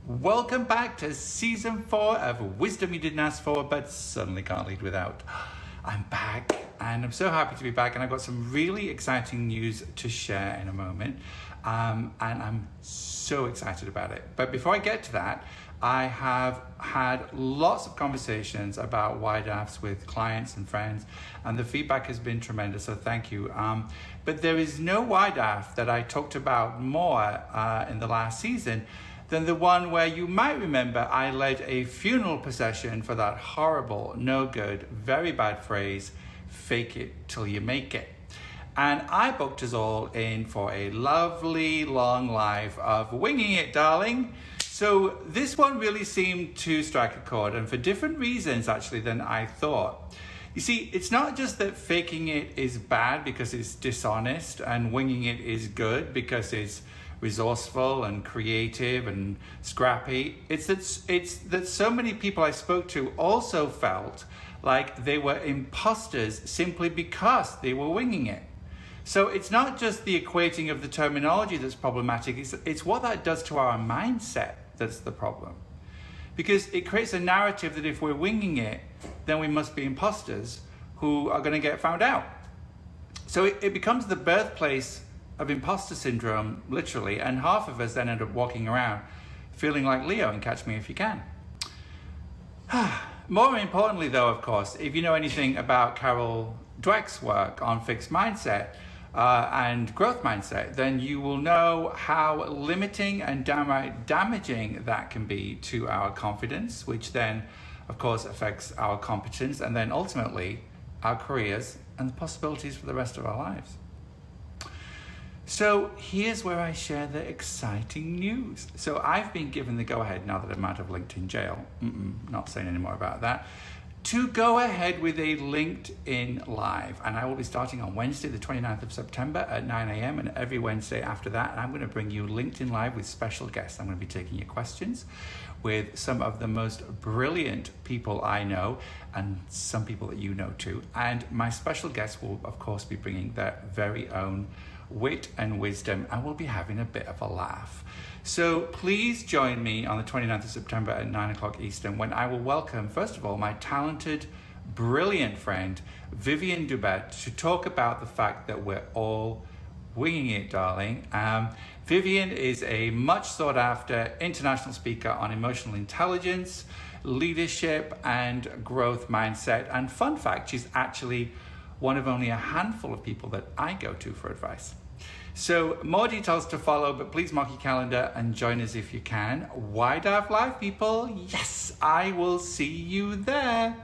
Welcome back to season 4 of Wisdom You Didn't Ask For, but Certainly Can't Lead Without. I'm back, and I'm so happy to be back, and I've got some really exciting news to share in a moment, and I'm so excited about it. But before I get to that, I have had lots of conversations about YDAFs with clients and friends, and the feedback has been tremendous, so thank you. But there is no YDAF that I talked about more in the last season than the one where you might remember I led a funeral procession for that horrible, no good, very bad phrase, fake it till you make it. And I booked us all in for a lovely long life of winging it, darling. So this one really seemed to strike a chord, and for different reasons actually than I thought. You see, it's not just that faking it is bad because it's dishonest and winging it is good because it's resourceful and creative and scrappy. It's that so many people I spoke to also felt like they were imposters simply because they were winging it. So it's not just the equating of the terminology that's problematic, it's what that does to our mindset that's the problem. Because it creates a narrative that if we're winging it, then we must be imposters who are going to get found out. So it becomes the birthplace of imposter syndrome, literally, and half of us then end up walking around feeling like Leo in Catch Me If You Can. More importantly, though, of course, if you know anything about Carol Dweck's work on fixed mindset and growth mindset, then you will know how limiting and downright damaging that can be to our confidence, which then, of course, affects our competence and then ultimately our careers and the possibilities for the rest of our lives. So here's where I share the exciting news. So I've been given the go-ahead, now that I'm out of LinkedIn jail, not saying any more about that, to go ahead with a LinkedIn Live. And I will be starting on Wednesday, the 29th of September at 9 a.m. and every Wednesday after that. And I'm going to bring you LinkedIn Live with special guests. I'm going to be taking your questions with some of the most brilliant people I know and some people that you know too. And my special guests will, of course, be bringing their very own wit and wisdom, and we'll be having a bit of a laugh. So please join me on the 29th of September at 9 o'clock Eastern when I will welcome, first of all, my talented, brilliant friend, Vivian Dubet, to talk about the fact that we're all winging it, darling. Vivian is a much sought after international speaker on emotional intelligence, leadership, and growth mindset. And fun fact, she's actually one of only a handful of people that I go to for advice. So more details to follow, but please mark your calendar and join us if you can. YDAF Live, people. Yes, I will see you there.